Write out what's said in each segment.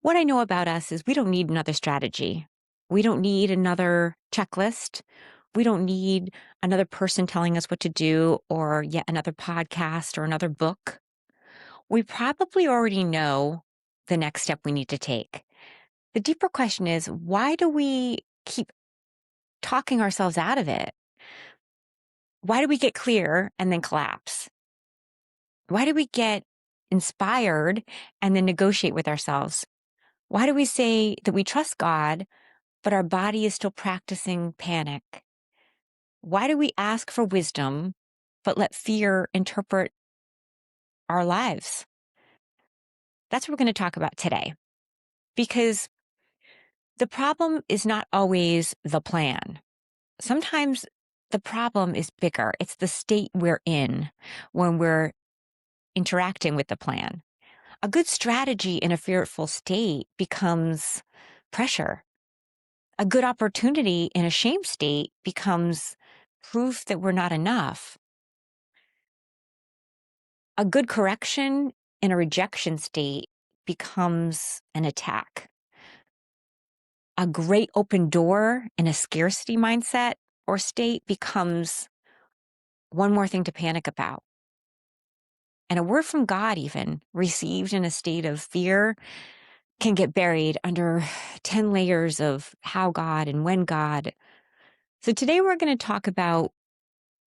What I know about us is we don't need another strategy. We don't need another checklist. We don't need another person telling us what to do or yet another podcast or another book. We probably already know the next step we need to take. The deeper question is, why do we keep talking ourselves out of it? Why do we get clear and then collapse? Why do we get inspired and then negotiate with ourselves? Why do we say that we trust God, but our body is still practicing panic? Why do we ask for wisdom, but let fear interpret our lives? That's what we're going to talk about today, because the problem is not always the plan. Sometimes the problem is bigger. It's the state we're in when we're interacting with the plan. A good strategy in a fearful state becomes pressure. A good opportunity in a shame state becomes proof that we're not enough. A good correction in a rejection state becomes an attack. A great open door in a scarcity mindset or state becomes one more thing to panic about. And a word from God, even received in a state of fear, can get buried under 10 layers of how God and when God. So today we're going to talk about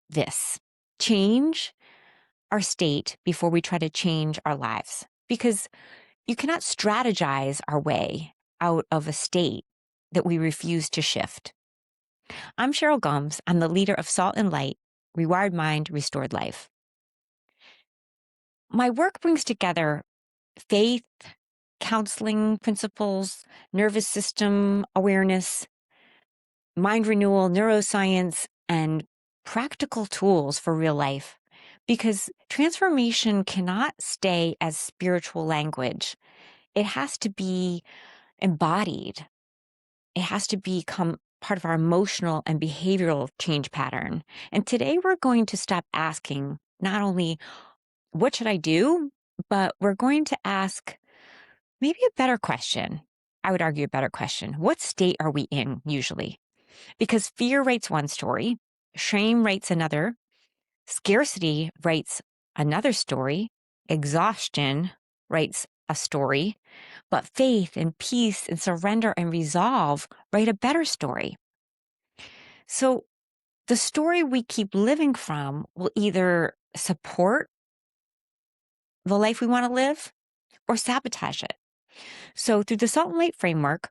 this: change our state before we try to change our lives. Because you cannot strategize our way out of a state that we refuse to shift. I'm Sheryl Gomes. I'm the leader of Salt and Light, Rewired Mind, Restored Life. My work brings together faith, counseling principles, nervous system awareness, mind renewal, neuroscience, and practical tools for real life. Because transformation cannot stay as spiritual language. It has to be embodied. It has to become part of our emotional and behavioral change pattern. And today we're going to stop asking not only what should I do, but we're going to ask maybe a better question. I would argue a better question. What state are we in usually? Because fear writes one story, shame writes another, scarcity writes another story, exhaustion writes a story, but faith and peace and surrender and resolve write a better story. So the story we keep living from will either support the life we want to live or sabotage it. So through the Salt and Light framework,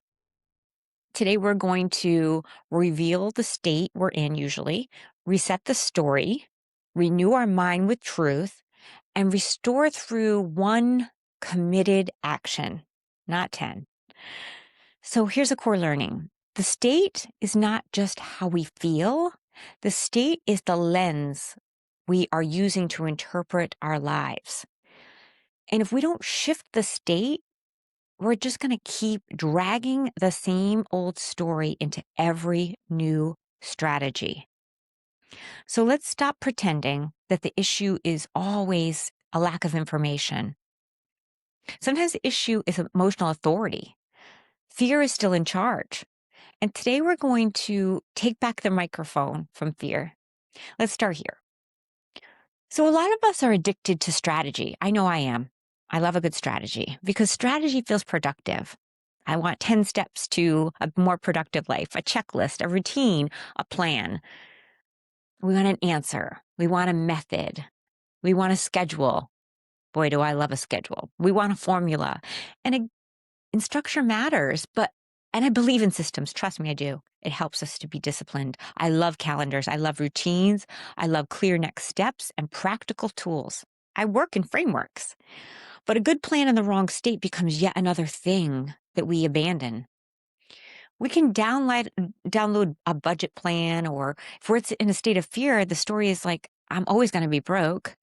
today we're going to reveal the state we're in usually, reset the story, renew our mind with truth, and restore through one committed action, not 10. So here's a core learning. The state is not just how we feel. The state is the lens we are using to interpret our lives. And if we don't shift the state, we're just going to keep dragging the same old story into every new strategy. So let's stop pretending that the issue is always a lack of information. Sometimes the issue is emotional authority. Fear is still in charge. And today we're going to take back the microphone from fear. Let's start here. So a lot of us are addicted to strategy. I know I am. I love a good strategy because strategy feels productive. I want 10 steps to a more productive life, a checklist, a routine, a plan. We want an answer. We want a method. We want a schedule. Boy, do I love a schedule. We want a formula. And structure matters, and I believe in systems. Trust me, I do. It helps us to be disciplined. I love calendars. I love routines. I love clear next steps and practical tools. I work in frameworks, but a good plan in the wrong state becomes yet another thing that we abandon. We can download a budget plan, or if we're in a state of fear, the story is like, I'm always going to be broke.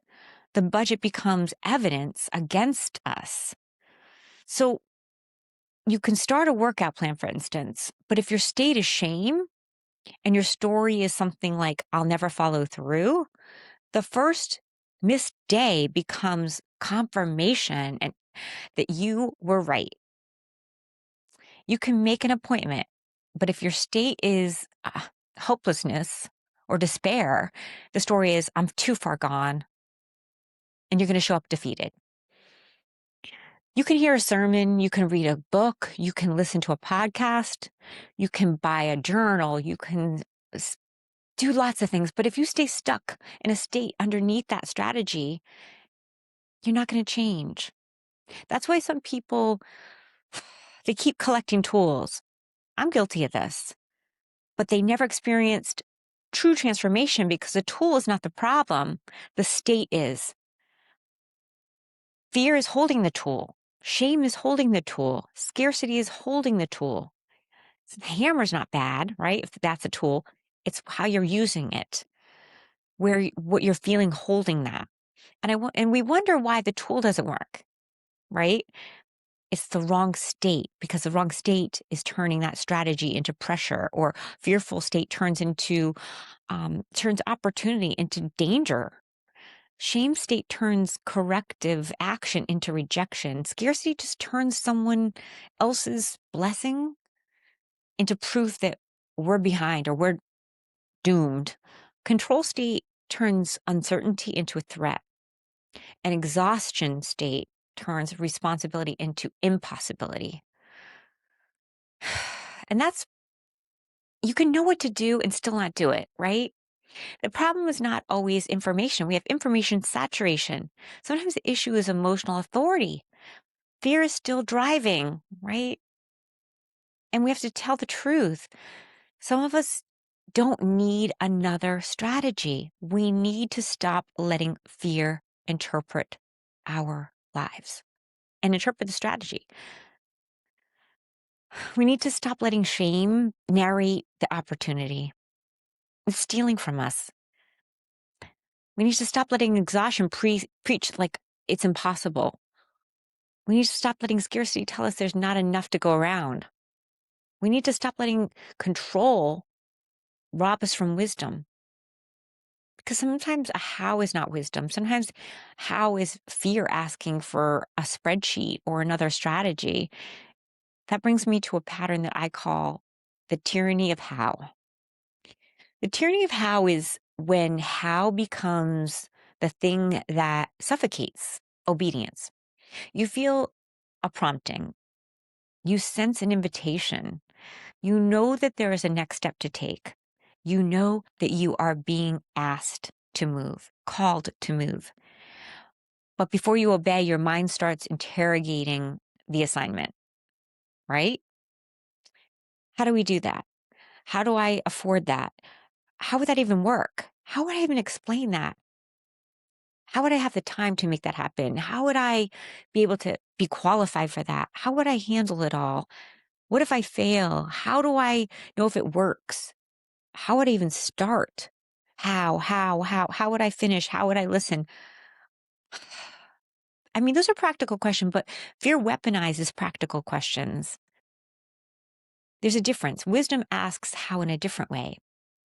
The budget becomes evidence against us. So you can start a workout plan, for instance, but if your state is shame and your story is something like, I'll never follow through, the first missed day becomes confirmation and that you were right. You can make an appointment, but if your state is hopelessness or despair, the story is, I'm too far gone, and you're going to show up defeated. You can hear a sermon, you can read a book, you can listen to a podcast, you can buy a journal, you can do lots of things. But if you stay stuck in a state underneath that strategy, you're not going to change. That's why some people, they keep collecting tools. I'm guilty of this, but they never experienced true transformation because the tool is not the problem. The state is. Fear is holding the tool. Shame is holding the tool. Scarcity is holding the tool. So the hammer's not bad, right? If that's a tool, it's how you're using it, what you're feeling holding that. And we wonder why the tool doesn't work, right? It's the wrong state, because the wrong state is turning that strategy into pressure, or fearful state turns opportunity into danger. Shame state turns corrective action into rejection. Scarcity just turns someone else's blessing into proof that we're behind or we're doomed. Control state turns uncertainty into a threat. An exhaustion state turns responsibility into impossibility. And you can know what to do and still not do it, right? The problem is not always information. We have information saturation. Sometimes the issue is emotional authority. Fear is still driving, right? And we have to tell the truth. Some of us don't need another strategy. We need to stop letting fear interpret our lives and interpret the strategy. We need to stop letting shame narrate the opportunity. It's stealing from us. We need to stop letting exhaustion preach like it's impossible. We need to stop letting scarcity tell us there's not enough to go around. We need to stop letting control rob us from wisdom. Because sometimes a how is not wisdom. Sometimes how is fear asking for a spreadsheet or another strategy. That brings me to a pattern that I call the tyranny of how. The tyranny of how is when how becomes the thing that suffocates obedience. You feel a prompting. You sense an invitation. You know that there is a next step to take. You know that you are being asked to move, called to move. But before you obey, your mind starts interrogating the assignment, right? How do we do that? How do I afford that? How would that even work? How would I even explain that? How would I have the time to make that happen? How would I be able to be qualified for that? How would I handle it all? What if I fail? How do I know if it works? How would I even start? How would I finish? How would I listen? I mean, those are practical questions, but fear weaponizes practical questions. There's a difference. Wisdom asks how in a different way,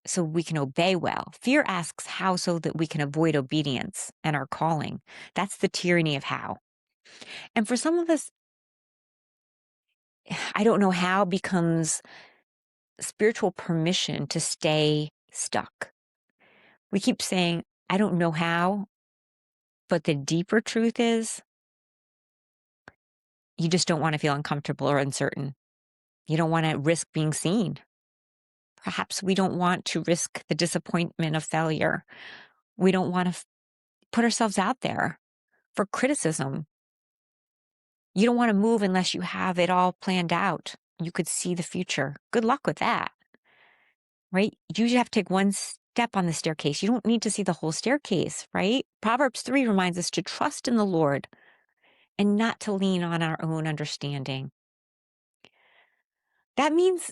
so we can obey well. Fear asks how so that we can avoid obedience and our calling. That's the tyranny of how. And for some of us, I don't know how becomes spiritual permission to stay stuck. We keep saying, I don't know how, but the deeper truth is you just don't want to feel uncomfortable or uncertain. You don't want to risk being seen. Perhaps we don't want to risk the disappointment of failure. We don't want to put ourselves out there for criticism. You don't want to move unless you have it all planned out. You could see the future. Good luck with that, right? You just have to take one step on the staircase. You don't need to see the whole staircase, right? Proverbs 3 reminds us to trust in the Lord and not to lean on our own understanding. That means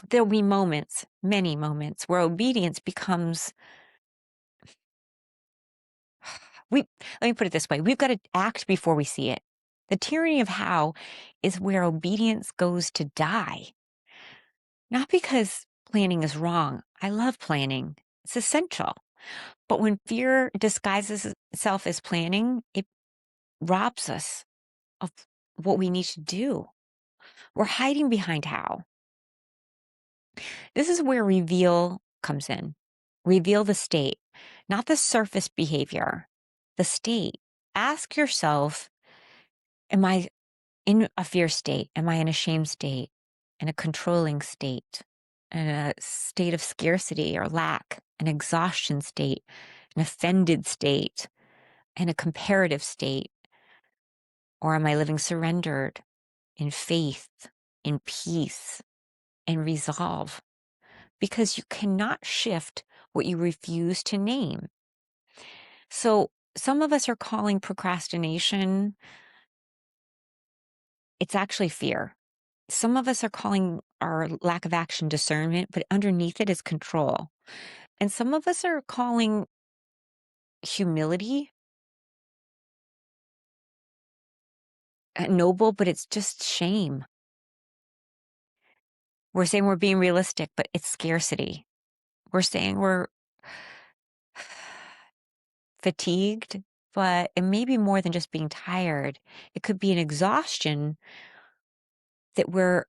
there'll be moments, many moments, where obedience becomes let me put it this way. We've got to act before we see it. The tyranny of how is where obedience goes to die. Not because planning is wrong. I love planning. It's essential. But when fear disguises itself as planning, it robs us of what we need to do. We're hiding behind how. This is where reveal comes in. Reveal the state, not the surface behavior, the state. Ask yourself, am I in a fear state? Am I in a shame state? In a controlling state? In a state of scarcity or lack? An exhaustion state? An offended state? In a comparative state? Or am I living surrendered in faith, in peace, in resolve? Because you cannot shift what you refuse to name. So some of us are calling procrastination, it's actually fear. Some of us are calling our lack of action discernment, but underneath it is control. And some of us are calling humility noble, but it's just shame. We're saying we're being realistic, but it's scarcity. We're saying we're fatigued, but it may be more than just being tired. It could be an exhaustion that we're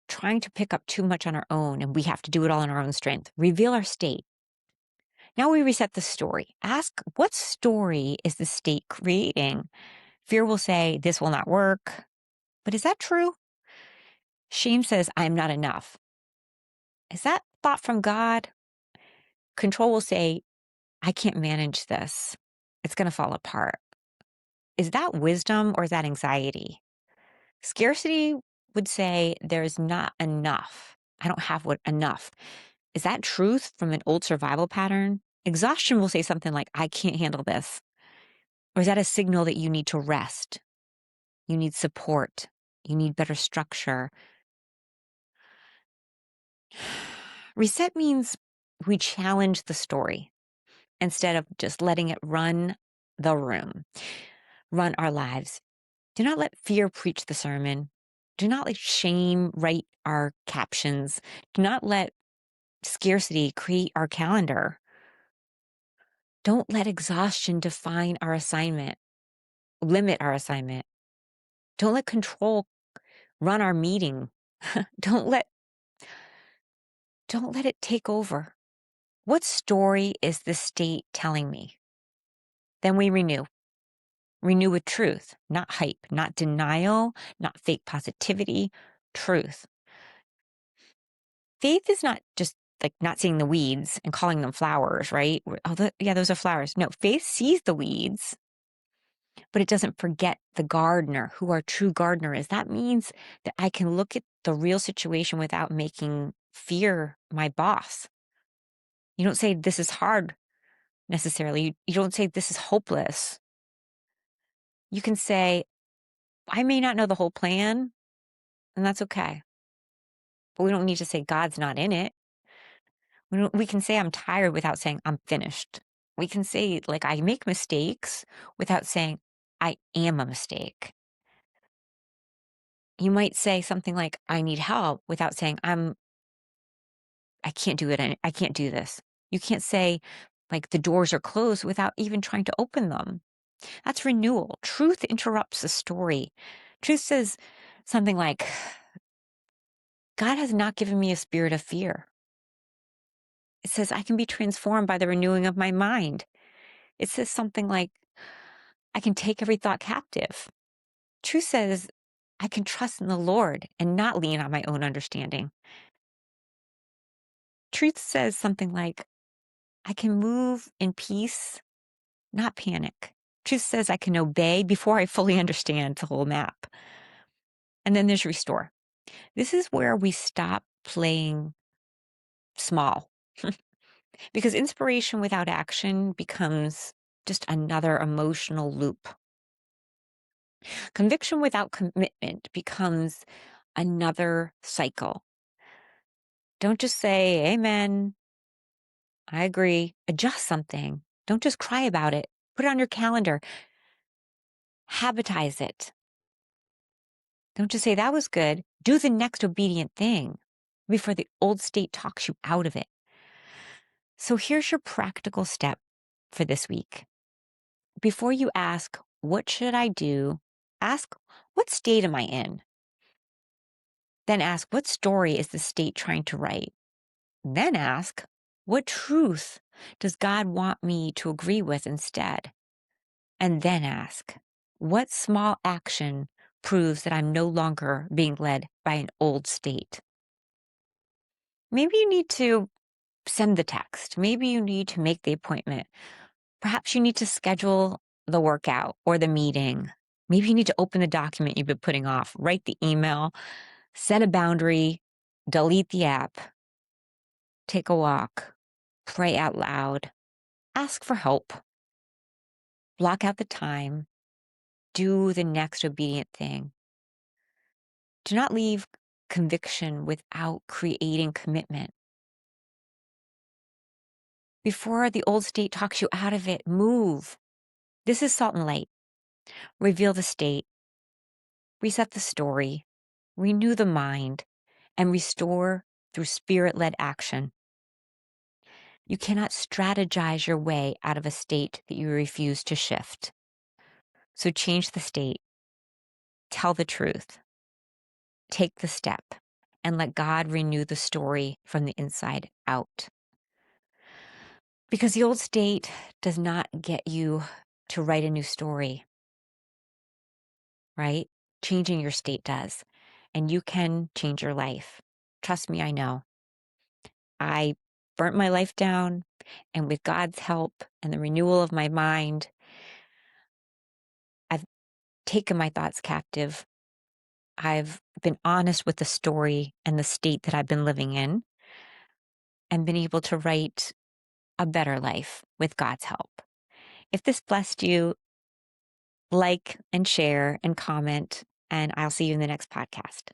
trying to pick up too much on our own and we have to do it all in our own strength. Reveal our state. Now we reset the story. Ask, what story is the state creating? Fear will say, this will not work. But is that true? Shame says, I'm not enough. Is that thought from God? Control will say, I can't manage this. It's going to fall apart. Is that wisdom or is that anxiety? Scarcity would say, there's not enough. I don't have what enough. Is that truth from an old survival pattern? Exhaustion will say something like, I can't handle this. Or is that a signal that you need to rest? You need support. You need better structure. Reset means we challenge the story instead of just letting it run the room, run our lives. Do not let fear preach the sermon. Do not let shame write our captions. Do not let scarcity create our calendar. Don't let exhaustion define our assignment, limit our assignment. Don't let control run our meeting. Don't let it take over. What story is the state telling me? Then we renew. Renew with truth, not hype, not denial, not fake positivity, truth. Faith is not just like not seeing the weeds and calling them flowers, right? Oh, yeah, those are flowers. No, faith sees the weeds, but it doesn't forget the gardener, who our true gardener is. That means that I can look at the real situation without making fear my boss. You don't say this is hard necessarily. You don't say this is hopeless. You can say, I may not know the whole plan, and that's okay. But we don't need to say God's not in it. We can say I'm tired without saying I'm finished. We can say, like, I make mistakes without saying I am a mistake. You might say something like, I need help without saying I can't do it. I can't do this. You can't say, like, the doors are closed without even trying to open them. That's renewal. Truth interrupts the story. Truth says something like, God has not given me a spirit of fear. It says I can be transformed by the renewing of my mind. It says something like, I can take every thought captive. Truth says I can trust in the Lord and not lean on my own understanding. Truth says something like, I can move in peace, not panic. Truth says I can obey before I fully understand the whole map. And then there's restore. This is where we stop playing small because inspiration without action becomes just another emotional loop. Conviction without commitment becomes another cycle. Don't just say, amen, I agree. Adjust something. Don't just cry about it. Put it on your calendar. Habitize it. Don't just say, that was good. Do the next obedient thing before the old state talks you out of it. So here's your practical step for this week. Before you ask, what should I do? Ask, what state am I in? Then ask, what story is the state trying to write? Then ask, what truth does God want me to agree with instead? And then ask, what small action proves that I'm no longer being led by an old state? Maybe you need to send the text. Maybe you need to make the appointment. Perhaps you need to schedule the workout or the meeting. Maybe you need to open the document you've been putting off, write the email, set a boundary, delete the app, take a walk, pray out loud, ask for help, block out the time, do the next obedient thing. Do not leave conviction without creating commitment. Before the old state talks you out of it, move. This is Salt and Light. Reveal the state, reset the story, renew the mind, and restore through spirit-led action. You cannot strategize your way out of a state that you refuse to shift. So change the state, tell the truth, take the step, and let God renew the story from the inside out. Because the old state does not get you to write a new story, right? Changing your state does. And you can change your life. Trust me, I know. I burnt my life down, and with God's help and the renewal of my mind, I've taken my thoughts captive. I've been honest with the story and the state that I've been living in, and been able to write a better life with God's help. If this blessed you, like and share and comment, and I'll see you in the next podcast.